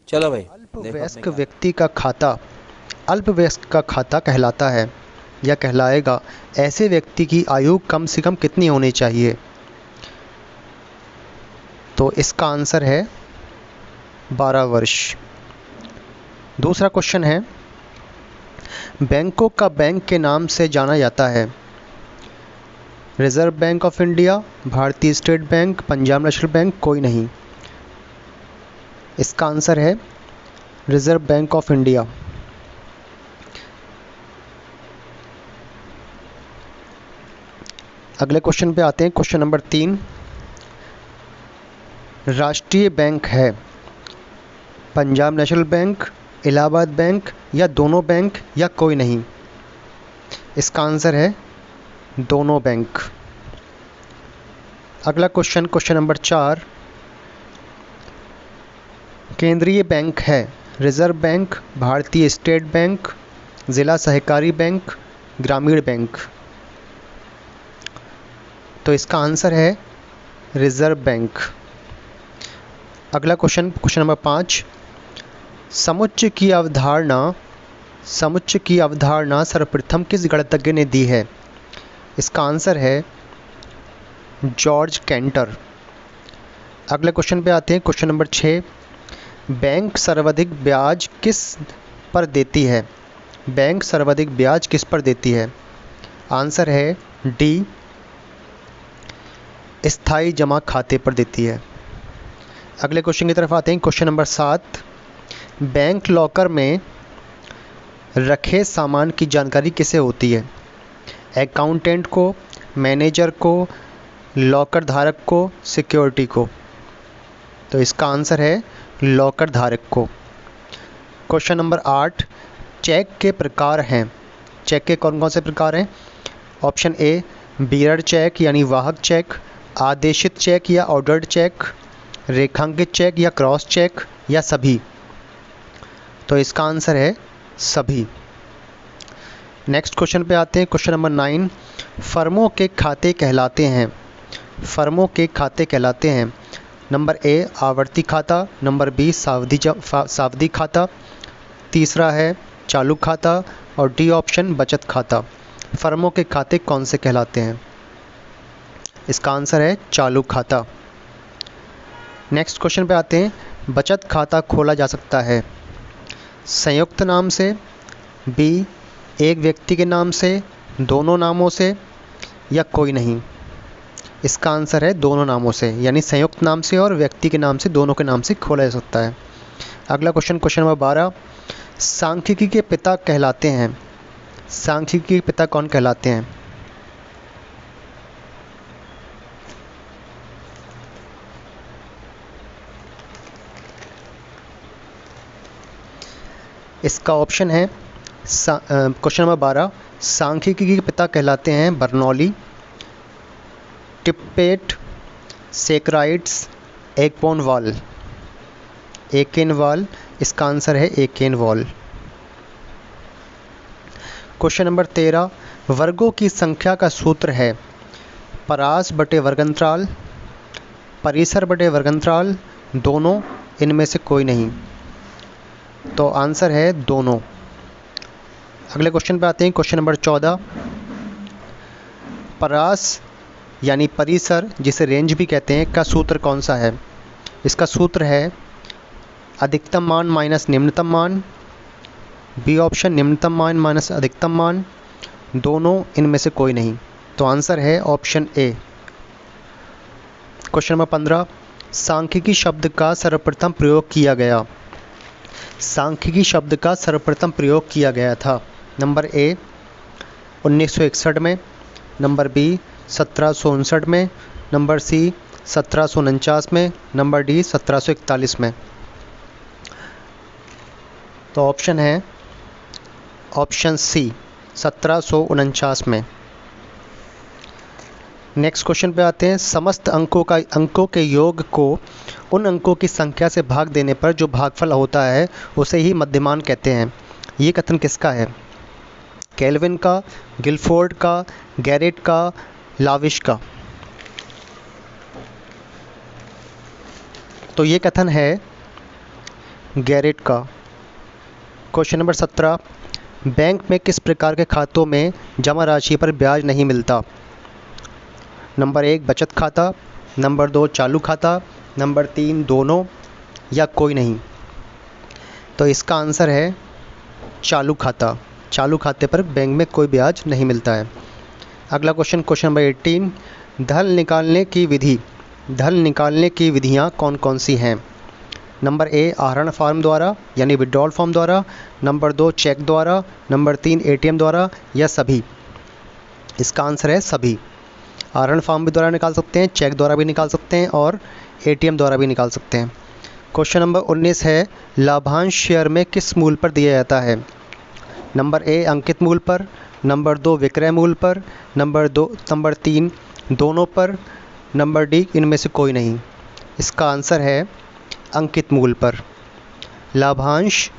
चलो भाई। देखो आपने अल्पवयस्क क्या। व्यक्ति का खाता अल्पवयस्क का खाता कहलाता है या कहलाएगा। ऐसे व्यक्ति की आयु कम से कम कितनी होनी चाहिए? तो इसका आंसर है 12 वर्ष। दूसरा क्वेश्चन है, बैंकों का बैंक के नाम से जाना जाता है। रिजर्व बैंक ऑफ इंडिया, भारतीय state bank, Punjab national bank, कोई नहीं। इसका आंसर है रिजर्व बैंक ऑफ इंडिया। अगले क्वेश्चन पे आते हैं, क्वेश्चन नंबर 3। राष्ट्रीय बैंक है Punjab national bank, Allahabad bank या दोनों बैंक या कोई नहीं? इसका आंसर है दोनों बैंक। अगला क्वेश्चन, क्वेश्चन नंबर 4। केंद्रीय बैंक है रिजर्व बैंक, भारतीय स्टेट बैंक, ज़िला सहकारी बैंक, ग्रामीण बैंक। तो इसका आंसर है रिजर्व बैंक। अगला क्वेश्चन, क्वेश्चन नंबर 5। समुच्चय की अवधारणा सर्वप्रथम किस गणितज्ञ ने दी है? इसका आंसर है जॉर्ज कैंटर। अगले क्वेश्चन पे आते हैं, क्वेश्चन नंबर 6। बैंक सर्वाधिक ब्याज किस पर देती है? बैंक सर्वाधिक ब्याज किस पर देती है? आंसर है डी, स्थायी जमा खाते पर देती है। अगले क्वेश्चन की तरफ आते हैं, क्वेश्चन नंबर 7। बैंक लॉकर में रखे सामान की जानकारी किसे होती है? अकाउंटेंट को, मैनेजर को, लॉकर धारक को, सिक्योरिटी को? तो इसका आंसर है लॉकर धारक को। Question number 8। चेक के प्रकार हैं। चेक के कौन कौन से प्रकार हैं? ऑप्शन ए बियरर चेक यानी वाहक चेक, आदेशित चेक या ऑर्डर्ड चेक, रेखांकित चेक या क्रॉस चेक या सभी? तो इसका आंसर है सभी। नेक्स्ट क्वेश्चन पे आते हैं, क्वेश्चन नंबर 9। फर्मों के खाते कहलाते हैं। फर्मों के खाते कहलाते हैं। नंबर ए आवर्ती खाता, नंबर बी सावधि खाता, तीसरा है चालू खाता और डी ऑप्शन बचत खाता। फर्मों के खाते कौन से कहलाते हैं? इसका आंसर है चालू खाता। नेक्स्ट क्वेश्चन पे आते हैं, बचत खाता खोला जा सकता है संयुक्त नाम से, बी एक व्यक्ति के नाम से, दोनों नामों से या कोई नहीं? इसका आंसर है दोनों नामों से, यानी संयुक्त नाम से और व्यक्ति के नाम से, दोनों के नाम से खोला जा सकता है। अगला क्वेश्चन, क्वेश्चन नंबर 12। सांख्यिकी के पिता कहलाते हैं। सांख्यिकी के पिता कौन कहलाते हैं? इसका ऑप्शन है क्वेश्चन नंबर 12। सांख्यिकी के पिता कहलाते हैं बर्नौली, टिप्पेट, सेक्राइट्स, एकेनवाल। एकेनवाल, इसका आंसर है एकेनवाल। Question number 13। वर्गों की संख्या का सूत्र है परास बटे वर्गंतराल, परिसर बटे वर्गंतराल, दोनों, इनमें से कोई नहीं? तो आंसर है दोनों। अगले क्वेश्चन पे आते हैं, क्वेश्चन नंबर 14। परास यानी परिसर, जिसे रेंज भी कहते हैं, का सूत्र कौन सा है? इसका सूत्र है अधिकतम मान माइनस निम्नतम मान, बी ऑप्शन निम्नतम मान माइनस अधिकतम मान, दोनों, इनमें से कोई नहीं? तो आंसर है ऑप्शन ए। Question number 15। सांख्यिकी शब्द का सर्वप्रथम प्रयोग किया गया। सांख्यिकी शब्द का सर्वप्रथम प्रयोग किया गया था। नंबर ए 1961 में, नंबर बी 1759 में, नंबर सी 1749 में, नंबर डी 1741 में। तो ऑप्शन है ऑप्शन सी 1749 में। नेक्स्ट क्वेश्चन पे आते हैं, समस्त अंकों के योग को उन अंकों की संख्या से भाग देने पर जो भागफल होता है उसे ही मध्यमान कहते हैं। ये कथन किसका है? केल्विन का, गिलफोर्ड का, गैरेट का, लाविश का? तो ये कथन है गैरेट का। क्वेश्चन नंबर 17, बैंक में किस प्रकार के खातों में जमा राशि पर ब्याज नहीं मिलता? नंबर 1 बचत खाता, नंबर 2 चालू खाता, नंबर 3 दोनों या कोई नहीं। तो इसका आंसर है चालू खाता। चालू खाते पर बैंक में कोई ब्याज नहीं मिलता है। अगला क्वेश्चन, क्वेश्चन नंबर 18, धन निकालने की विधियाँ कौन कौन सी हैं? नंबर ए आहरण फॉर्म द्वारा यानी विड्रॉल फॉर्म द्वारा, नंबर 2 चेक द्वारा, नंबर 3 एटीएम द्वारा या सभी। इसका आंसर है सभी। आहरण फॉर्म भी द्वारा निकाल सकते हैं, चेक द्वारा भी निकाल सकते हैं और एटीएम द्वारा भी निकाल सकते हैं। क्वेश्चन नंबर 19 है, लाभांश शेयर में किस मूल्य पर दिया जाता है? नंबर ए अंकित मूल्य पर, नंबर 2 विक्रय मूल्य पर, नंबर 3 दोनों पर, नंबर डी इनमें से कोई नहीं। इसका आंसर है अंकित मूल्य पर। लाभांश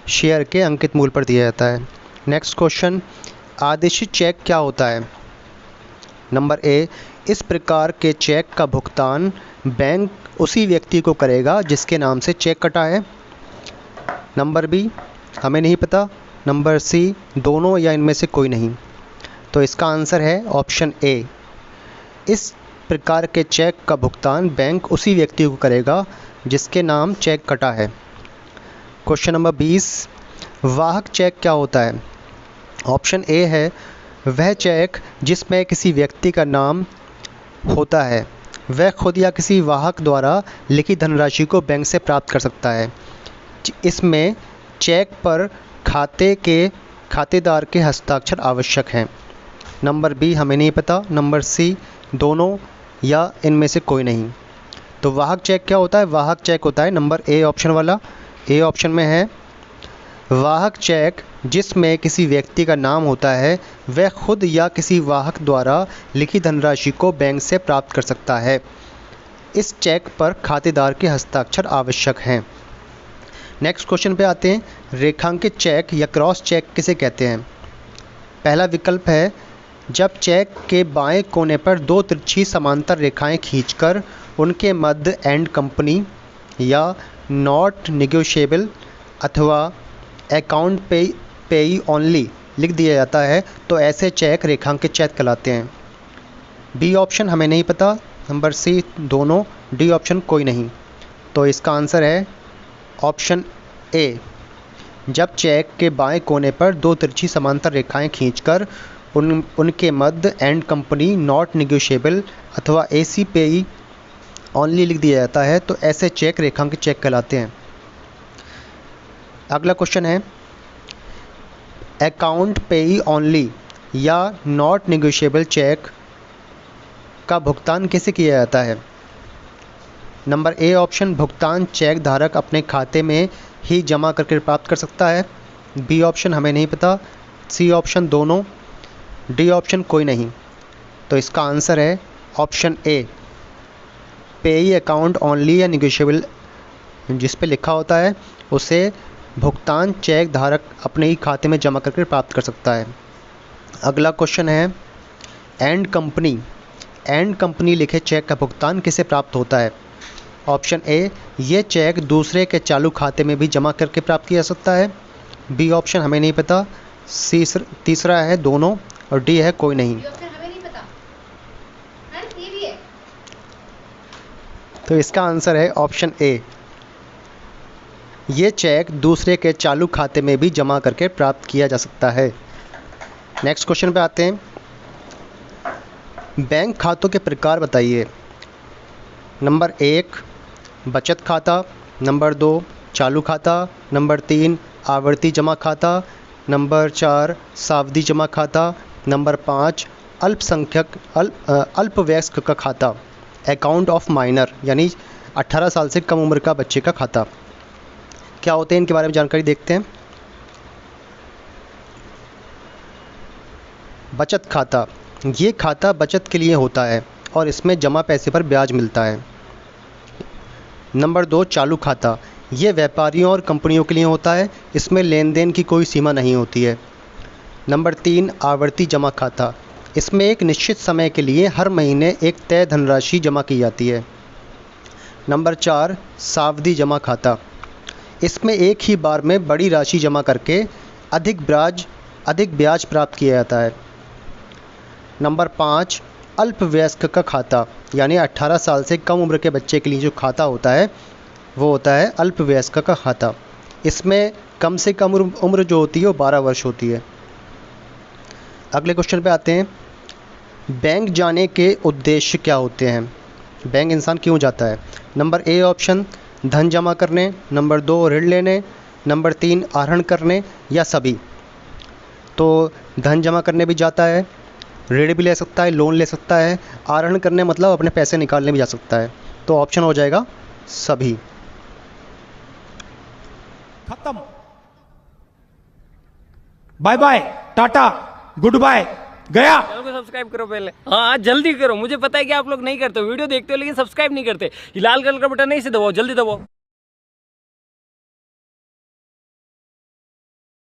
शेयर के अंकित मूल्य पर दिया जाता है। नेक्स्ट क्वेश्चन, आदेशित चेक क्या होता है? नंबर ए इस प्रकार के चेक का भुगतान बैंक उसी व्यक्ति को करेगा जिसके नाम से चेक कटा है। नंबर बी हमें नहीं पता, नंबर सी दोनों या इनमें से कोई नहीं। तो इसका आंसर है ऑप्शन ए, इस प्रकार के चेक का भुगतान बैंक उसी व्यक्ति को करेगा जिसके नाम चेक कटा है। क्वेश्चन नंबर 20, वाहक चेक क्या होता है? ऑप्शन ए है वह चेक जिसमें किसी व्यक्ति का नाम होता है, वह खुद या किसी वाहक द्वारा लिखी धनराशि को बैंक से प्राप्त कर सकता है। इसमें चेक पर खातेदार के हस्ताक्षर आवश्यक हैं। नंबर बी हमें नहीं पता, नंबर सी दोनों या इनमें से कोई नहीं। तो वाहक चेक क्या होता है? वाहक चेक होता है नंबर ए ऑप्शन वाला। ए ऑप्शन में है वाहक चेक जिसमें किसी व्यक्ति का नाम होता है, वह खुद या किसी वाहक द्वारा लिखी धनराशि को बैंक से प्राप्त कर सकता है। इस चेक पर खातेदार के हस्ताक्षर आवश्यक हैं। नेक्स्ट क्वेश्चन पे आते हैं, रेखांकित चेक या क्रॉस चेक किसे कहते हैं? पहला विकल्प है जब चेक के बाएं कोने पर दो तिरछी समांतर रेखाएं खींचकर उनके मध्य एंड कंपनी या नॉट निगोशिएबल अथवा अकाउंट पेई ओनली लिख दिया जाता है, तो ऐसे चेक रेखांकित चेक कहलाते हैं। बी ऑप्शन हमें नहीं पता, नंबर सी दोनों, डी ऑप्शन कोई नहीं। तो इसका आंसर है ऑप्शन ए, जब चेक के बाएं कोने पर दो तिरछी समांतर रेखाएं खींचकर उनके मध्य एंड कंपनी नॉट निगोशिएबल अथवा एसी पेई ओनली लिख दिया जाता है, तो ऐसे चेक रेखांकित चेक कहलाते हैं। अगला क्वेश्चन है, अकाउंट पेई ओनली या नॉट निगोशिएबल चेक का भुगतान कैसे किया जाता है? नंबर ए ऑप्शन भुगतान चेक धारक अपने खाते में ही जमा करके प्राप्त कर सकता है। बी ऑप्शन हमें नहीं पता, सी ऑप्शन दोनों, डी ऑप्शन कोई नहीं। तो इसका आंसर है ऑप्शन ए, पेई अकाउंट ओनली या निगोशिएबल जिस पे लिखा होता है उसे भुगतान चेक धारक अपने ही खाते में जमा करके प्राप्त कर सकता है। अगला क्वेश्चन है, एंड कंपनी लिखे चेक का भुगतान किसे प्राप्त होता है? ऑप्शन ए, ये चेक दूसरे के चालू खाते में भी जमा करके प्राप्त किया जा सकता है। बी ऑप्शन हमें नहीं पता, सी तीसरा है दोनों और डी है कोई नहीं। तो इसका आंसर है ऑप्शन ए, ये चेक दूसरे के चालू खाते में भी जमा करके प्राप्त किया जा सकता है। नेक्स्ट क्वेश्चन पे आते हैं, बैंक खातों के प्रकार बताइए। नंबर 1 बचत खाता, नंबर 2 चालू खाता, नंबर 3 आवर्ती जमा खाता, नंबर 4 सावधि जमा खाता, नंबर 5 अल्पवयस्क का खाता, अकाउंट ऑफ माइनर यानी 18 साल से कम उम्र का बच्चे का खाता। क्या होते हैं इनके बारे में जानकारी देखते हैं। बचत खाता, ये खाता बचत के लिए होता है और इसमें जमा पैसे पर ब्याज मिलता है। नंबर 2 चालू खाता, ये व्यापारियों और कंपनियों के लिए होता है, इसमें लेन देन की कोई सीमा नहीं होती है। नंबर 3 आवर्ती जमा खाता, इसमें एक निश्चित समय के लिए हर महीने एक तय धनराशि जमा की जाती है। नंबर 4 सावधि जमा खाता, इसमें एक ही बार में बड़ी राशि जमा करके अधिक ब्याज प्राप्त किया जाता है। नंबर 5, अल्पवयस्क का खाता, यानी 18 साल से कम उम्र के बच्चे के लिए जो खाता होता है वो होता है अल्पवयस्क का खाता। इसमें कम से कम उम्र जो होती है वो 12 वर्ष होती है। अगले क्वेश्चन पे आते हैं। बैंक जाने के उद्देश्य क्या होते हैं? बैंक इंसान क्यों जाता है? नंबर ए ऑप्शन, धन जमा करने, नंबर 2 ऋण लेने, नंबर 3 आहरण करने, या सभी। तो धन जमा करने भी जाता है, ऋण भी ले सकता है, लोन ले सकता है, आहरण करने मतलब अपने पैसे निकालने भी जा सकता है। तो ऑप्शन हो जाएगा सभी। खत्म, bye bye, tata, good bye, गया। चैनल को सब्सक्राइब करो पहले। हाँ जल्दी करो, मुझे पता है कि आप लोग नहीं करते, वीडियो देखते हो लेकिन सब्सक्राइब नहीं करते। ये लाल कलर का बटन नहीं से दबाओ, जल्दी दबाओ।